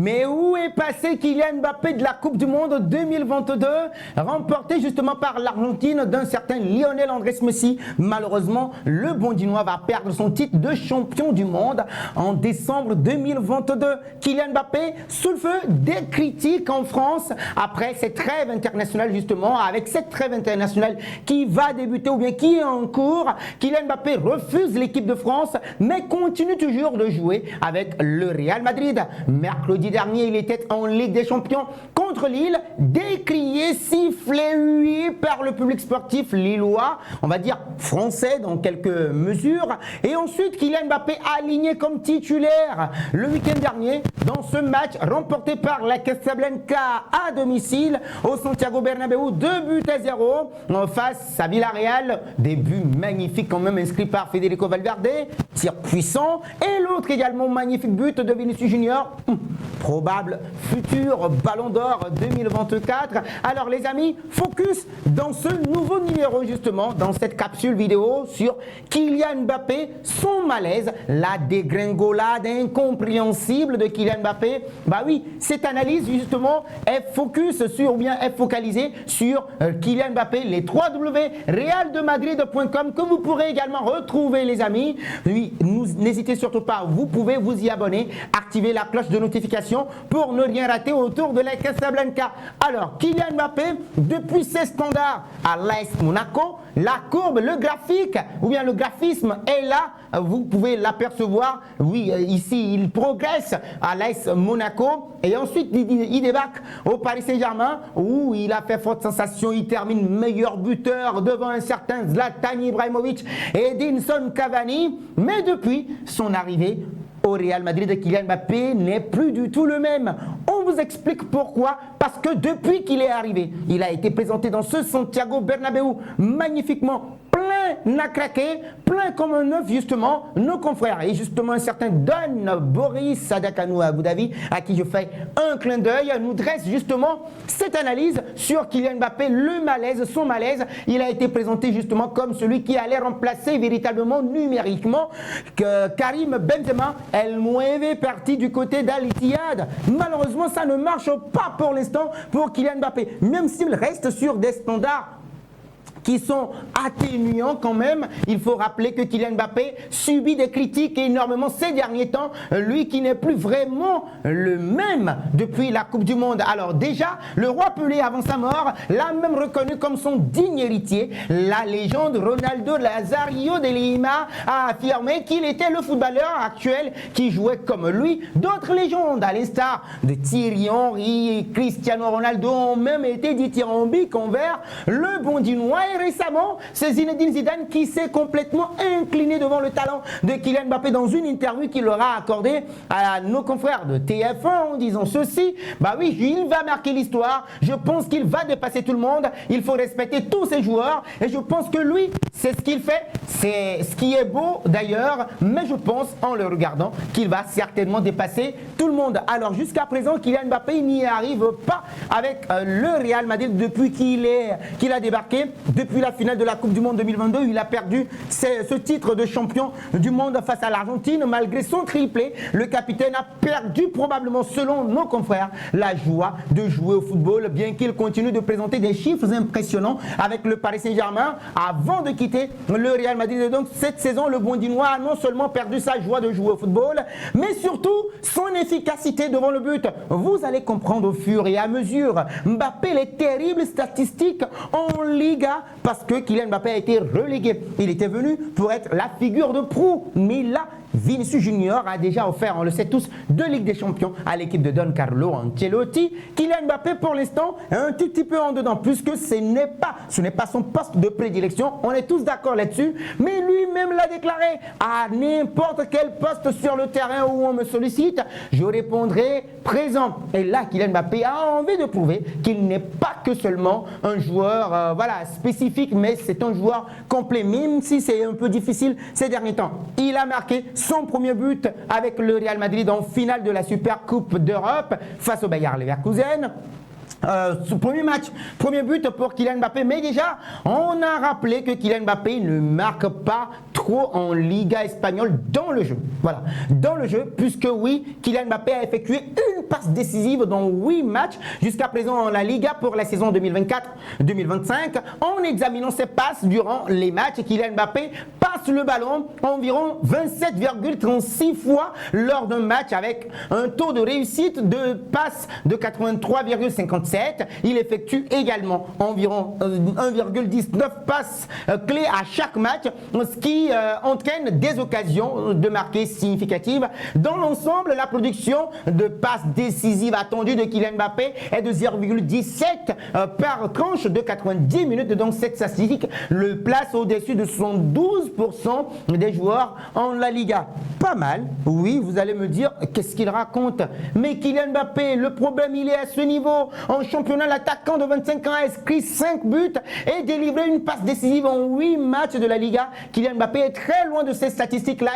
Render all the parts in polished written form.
Mais où est passé Kylian Mbappé de la Coupe du Monde 2022, remportée justement par l'Argentine d'un certain Lionel Andrés Messi? Malheureusement, le Bondinois va perdre son titre de champion du monde en décembre 2022. Kylian Mbappé sous le feu des critiques en France après cette trêve internationale justement, avec cette trêve internationale qui va débuter ou bien qui est en cours. Kylian Mbappé refuse l'équipe de France mais continue toujours de jouer avec le Real Madrid. Mercredi dernier, il était en Ligue des Champions contre Lille, décrié, sifflé, hué par le public sportif lillois, on va dire français dans quelques mesures. Et ensuite, Kylian Mbappé aligné comme titulaire le week-end dernier dans ce match remporté par la Casablanca à domicile au Santiago Bernabéu, 2-0 face à Villarreal. Des buts magnifiques quand même inscrits par Federico Valverde, tir puissant, et l'autre également magnifique but de Vinicius Junior, probable futur Ballon d'Or 2024. Alors les amis, focus dans ce nouveau numéro justement, dans cette capsule vidéo sur Kylian Mbappé, son malaise, la dégringolade incompréhensible de Kylian Mbappé. Bah oui, cette analyse justement est focus sur, ou bien est focalisée sur Kylian Mbappé, les 3W realdemadrid.com que vous pourrez également retrouver les amis. Oui, n'hésitez surtout pas, vous pouvez vous y abonner, activer la cloche de notification pour ne rien rater autour de la Casablanca. Alors, Kylian Mbappé, depuis ses standards à l'AS Monaco, la courbe, le graphique, ou bien le graphisme est là, vous pouvez l'apercevoir. Oui, ici, il progresse à l'AS Monaco et ensuite il débarque au Paris Saint-Germain où il a fait forte sensation. Il termine meilleur buteur devant un certain Zlatan Ibrahimovic et Edinson Cavani. Mais depuis son arrivée au Real Madrid, Kylian Mbappé n'est plus du tout le même. On vous explique pourquoi. Parce que depuis qu'il est arrivé, il a été présenté dans ce Santiago Bernabéu magnifiquement plein à craquer, plein comme un œuf justement, nos confrères. Et justement un certain Don Boris Sadakanou à Abu Dhabi, à qui je fais un clin d'œil, nous dresse justement cette analyse sur Kylian Mbappé, le malaise, son malaise. Il a été présenté justement comme celui qui allait remplacer véritablement numériquement que Karim Benzema, El Mueve, parti du côté d'Al Ittihad. Malheureusement, ça ne marche pas pour l'instant pour Kylian Mbappé, même s'il reste sur des standards qui sont atténuants quand même. Il faut rappeler que Kylian Mbappé subit des critiques énormément ces derniers temps, lui qui n'est plus vraiment le même depuis la Coupe du Monde. Alors déjà, le roi Pelé avant sa mort l'a même reconnu comme son digne héritier. La légende Ronaldo Nazario de Lima a affirmé qu'il était le footballeur actuel qui jouait comme lui. D'autres légendes, à l'instar de Thierry Henry et Cristiano Ronaldo, ont même été dithyrambiques envers le Bondinois. Et récemment, c'est Zinedine Zidane qui s'est complètement incliné devant le talent de Kylian Mbappé dans une interview qu'il aura accordée à nos confrères de TF1 en disant ceci: bah oui, il va marquer l'histoire, je pense qu'il va dépasser tout le monde, il faut respecter tous ses joueurs et je pense que lui, c'est ce qu'il fait, c'est ce qui est beau d'ailleurs, mais je pense en le regardant qu'il va certainement dépasser tout le monde. Alors jusqu'à présent, Kylian Mbappé n'y arrive pas avec le Real Madrid depuis qu'il a débarqué. Depuis la finale de la Coupe du Monde 2022, il a perdu ce titre de champion du monde face à l'Argentine. Malgré son triplé, le capitaine a perdu probablement, selon nos confrères, la joie de jouer au football, bien qu'il continue de présenter des chiffres impressionnants avec le Paris Saint-Germain avant de quitter le Real Madrid. Et donc cette saison, le Bondinois a non seulement perdu sa joie de jouer au football, mais surtout son efficacité devant le but. Vous allez comprendre au fur et à mesure. Mbappé, les terribles statistiques en Liga, parce que Kylian Mbappé a été relégué. Il était venu pour être la figure de proue, mais là, Vinicius Junior a déjà offert, on le sait tous, 2 Ligues des Champions à l'équipe de Don Carlo Ancelotti. Kylian Mbappé, pour l'instant, est un tout petit peu en dedans, puisque ce n'est pas son poste de prédilection. On est tous d'accord là-dessus, mais lui-même l'a déclaré: à n'importe quel poste sur le terrain où on me sollicite, je répondrai présent. Et là, Kylian Mbappé a envie de prouver qu'il n'est pas que seulement un joueur spécifique, mais c'est un joueur complet, même si c'est un peu difficile ces derniers temps. Il a marqué son premier but avec le Real Madrid en finale de la Super Coupe d'Europe face au Bayer Leverkusen. Ce premier match, premier but pour Kylian Mbappé, mais déjà on a rappelé que Kylian Mbappé ne marque pas trop en Liga espagnole dans le jeu. Voilà, dans le jeu, puisque oui, Kylian Mbappé a effectué une passe décisive dans 8 matchs jusqu'à présent en la Liga pour la saison 2024-2025. En examinant ses passes durant les matchs, Kylian Mbappé passe le ballon environ 27,36 fois lors d'un match avec un taux de réussite de passe de 83,57. Il effectue également environ 1,19 passes clés à chaque match, ce qui entraîne des occasions de marquer significatives. Dans l'ensemble, la production de passes décisives attendue de Kylian Mbappé est de 0,17 par tranche de 90 minutes. Donc cette statistique le place au-dessus de 72% des joueurs en La Liga. Pas mal, oui, vous allez me dire, qu'est-ce qu'il raconte? Mais Kylian Mbappé, le problème il est à ce niveau. En championnat, l'attaquant de 25 ans a inscrit 5 buts et délivré une passe décisive en 8 matchs de la Liga. Kylian Mbappé est très loin de ces statistiques-là.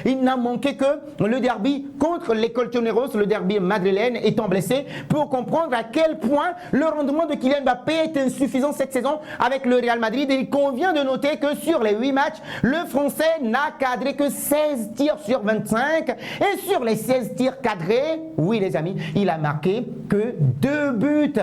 Il n'a manqué que le derby contre les Colchoneros, le derby madrilène, étant blessé, pour comprendre à quel point le rendement de Kylian Mbappé est insuffisant cette saison avec le Real Madrid. Et il convient de noter que sur les 8 matchs, le Français n'a cadré que 16 tirs sur 25. Et sur les 16 tirs cadrés, oui les amis, il a marqué que 2 buts.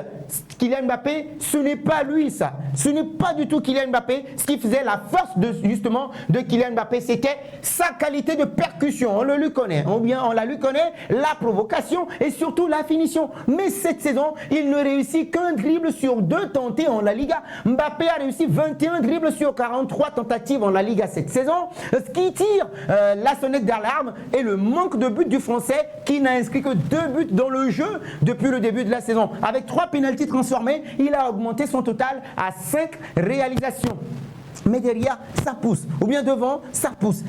Kylian Mbappé, ce n'est pas lui ça. Ce n'est pas du tout Kylian Mbappé. Ce qui faisait la force justement de Kylian Mbappé, c'était sa qualité de percussion. On le lui connaît. Ou bien on la lui connaît, la provocation et surtout la finition. Mais cette saison, il ne réussit qu'un dribble sur 2 tentés en La Liga. Mbappé a réussi 21 dribbles sur 43 tentatives en La Liga cette saison. Ce qui tire la sonnette d'alarme est le manque de buts du Français qui n'a inscrit que 2 buts dans le jeu depuis le début de la saison. Avec 3 pénaltys transformés, il a augmenté son total à 5 réalisations. Mais derrière, ça pousse. Ou bien devant, ça pousse,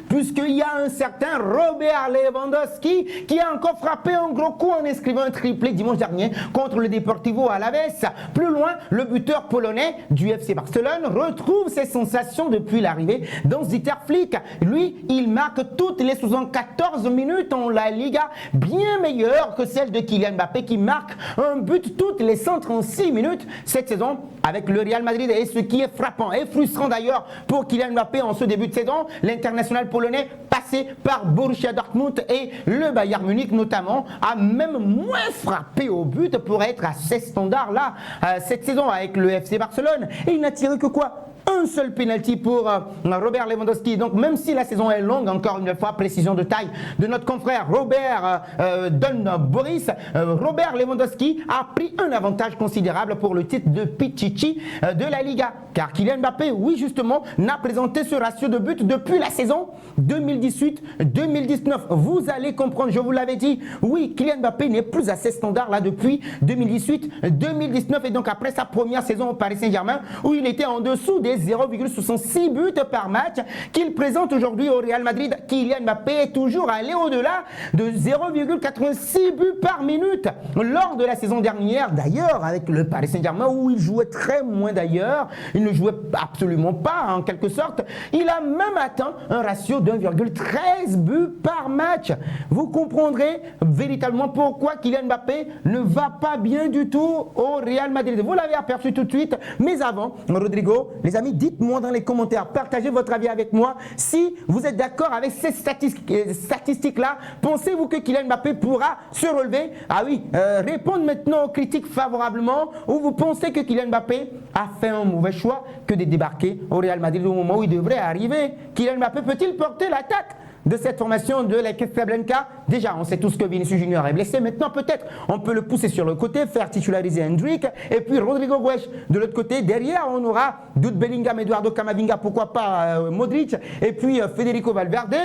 puisqu'il y a un certain Robert Lewandowski qui a encore frappé un gros coup en inscrivant un triplé dimanche dernier contre le Deportivo Alavés. Plus loin, le buteur polonais du FC Barcelone retrouve ses sensations depuis l'arrivée d'Hansi Flick. Lui, il marque toutes les 74 minutes en La Liga, bien meilleure que celle de Kylian Mbappé qui marque un but toutes les 136 minutes cette saison avec le Real Madrid. Et ce qui est frappant et frustrant d'ailleurs pour Kylian Mbappé en ce début de saison, l'international polonais passé par Borussia Dortmund et le Bayern Munich notamment a même moins frappé au but pour être à ces standards là cette saison avec le FC Barcelone, et il n'a tiré que quoi? Un seul penalty pour Robert Lewandowski. Donc même si la saison est longue, encore une fois, précision de taille de notre confrère Robert Don Boris, Robert Lewandowski a pris un avantage considérable pour le titre de Pichichi de la Liga. Car Kylian Mbappé, oui justement, n'a présenté ce ratio de but depuis la saison 2018-2019. Vous allez comprendre, je vous l'avais dit, oui, Kylian Mbappé n'est plus à ces standards-là depuis 2018-2019. Et donc après sa première saison au Paris Saint-Germain, où il était en dessous des 0,66 buts par match qu'il présente aujourd'hui au Real Madrid, Kylian Mbappé est toujours allé au-delà de 0,86 buts par minute lors de la saison dernière, d'ailleurs avec le Paris Saint-Germain où il jouait très moins d'ailleurs, il ne jouait absolument pas en quelque sorte. Il a même atteint un ratio de 1,13 buts par match. Vous comprendrez véritablement pourquoi Kylian Mbappé ne va pas bien du tout au Real Madrid. Vous l'avez aperçu tout de suite, mais avant, Rodrigo, les amis, dites-moi dans les commentaires, partagez votre avis avec moi. Si vous êtes d'accord avec ces statistiques-là, pensez-vous que Kylian Mbappé pourra se relever? Ah oui, répondre maintenant aux critiques favorablement, ou vous pensez que Kylian Mbappé a fait un mauvais choix que de débarquer au Real Madrid au moment où il devrait arriver? Kylian Mbappé peut-il porter l'attaque de cette formation de la Casablanca? Déjà, on sait tous que Vinicius Junior est blessé. Maintenant, peut-être, on peut le pousser sur le côté, faire titulariser Hendrick, et puis Rodrigo Goes de l'autre côté. Derrière, on aura Jude Bellingham, Eduardo Camavinga, pourquoi pas Modric, et puis Federico Valverde.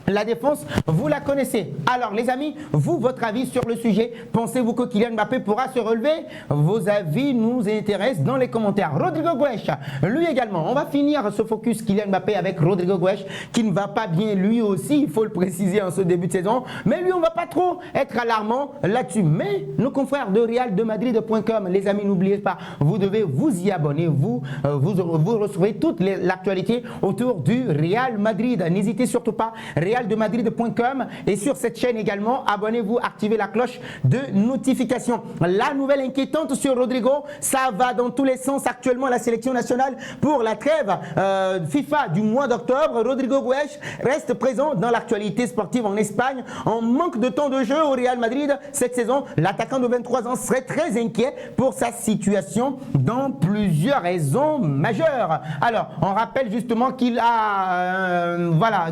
La défense, vous la connaissez. Alors les amis, vous, votre avis sur le sujet, pensez-vous que Kylian Mbappé pourra se relever? Vos avis nous intéressent dans les commentaires. Rodrigo Goes, lui également. On va finir ce focus Kylian Mbappé avec Rodrigo Goes qui ne va pas bien lui aussi, il faut le préciser en ce début de saison. Mais lui, on ne va pas trop être alarmant là-dessus. Mais nos confrères de realdemadrid.com, les amis, n'oubliez pas, vous devez vous y abonner. Vous recevez toute l'actualité autour du Real Madrid. N'hésitez surtout pas. realdemadrid.com et sur cette chaîne également, abonnez-vous, activez la cloche de notification. La nouvelle inquiétante sur Rodrigo, ça va dans tous les sens actuellement à la sélection nationale pour la trêve FIFA du mois d'octobre. Rodrigo Goes reste présent dans l'actualité sportive en Espagne. En manque de temps de jeu au Real Madrid cette saison, l'attaquant de 23 ans serait très inquiet pour sa situation dans plusieurs raisons majeures. Alors, on rappelle justement qu'il a,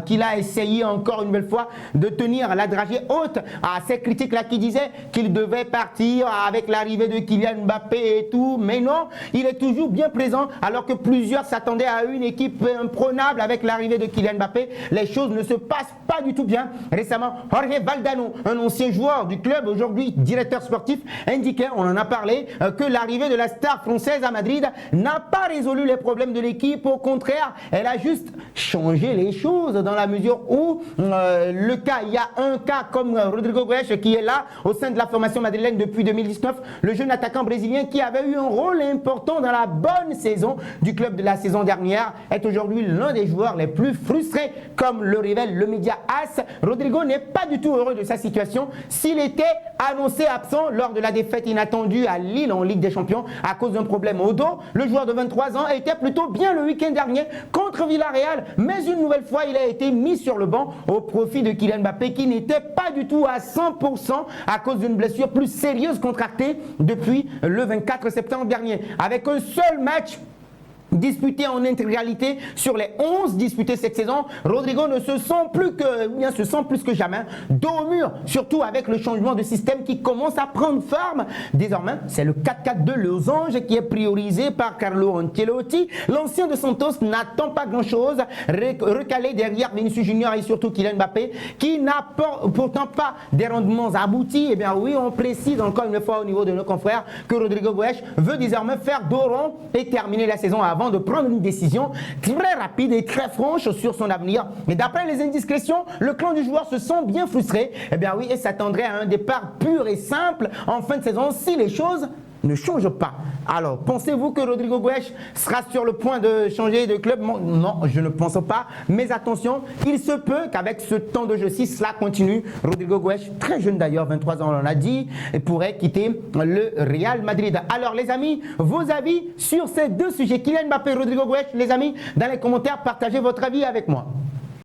qu'il a essayé encore une nouvelle fois de tenir la dragée haute à ces critiques-là qui disaient qu'il devait partir avec l'arrivée de Kylian Mbappé et tout, mais non, il est toujours bien présent alors que plusieurs s'attendaient à une équipe imprenable avec l'arrivée de Kylian Mbappé. Les choses ne se passent pas du tout bien. Récemment, Jorge Valdano, un ancien joueur du club, aujourd'hui directeur sportif, indiquait, on en a parlé, que l'arrivée de la star française à Madrid n'a pas résolu les problèmes de l'équipe. Au contraire, elle a juste changé les choses dans la mesure où il y a un cas comme Rodrigo Goes qui est là au sein de la formation madrilène depuis 2019, le jeune attaquant brésilien qui avait eu un rôle important dans la bonne saison du club de la saison dernière est aujourd'hui l'un des joueurs les plus frustrés, comme le révèle le média AS. Rodrigo n'est pas du tout heureux de sa situation. S'il était annoncé absent lors de la défaite inattendue à Lille en Ligue des Champions à cause d'un problème au dos, le joueur de 23 ans était plutôt bien le week-end dernier contre Villarreal, mais une nouvelle fois il a été mis sur le banc au profit de Kylian Mbappé qui n'était pas du tout à 100% à cause d'une blessure plus sérieuse contractée depuis le 24 septembre dernier. Avec un seul match disputé en intégralité sur les 11 disputés cette saison, Rodrigo ne se sent plus que jamais dos au mur, surtout avec le changement de système qui commence à prendre forme. Désormais, c'est le 4-4-2 Losange qui est priorisé par Carlo Ancelotti. L'ancien de Santos n'attend pas grand-chose, recalé derrière Vinicius Junior et surtout Kylian Mbappé, qui n'a pourtant pas des rendements aboutis. Eh bien oui, on précise encore une fois au niveau de nos confrères que Rodrigo Goes veut désormais faire dos rond et terminer la saison avant de prendre une décision très rapide et très franche sur son avenir. Et d'après les indiscrétions, le clan du joueur se sent bien frustré. Eh bien oui, et s'attendrait à un départ pur et simple en fin de saison si les choses ne change pas. Alors, pensez-vous que Rodrigo Goes sera sur le point de changer de club? Non, je ne pense pas. Mais attention, il se peut qu'avec ce temps de jeu, si cela continue, Rodrigo Goes, très jeune d'ailleurs, 23 ans, on l'a dit, pourrait quitter le Real Madrid. Alors les amis, vos avis sur ces deux sujets, Kylian Mbappé et Rodrigo Goes, les amis, dans les commentaires, partagez votre avis avec moi.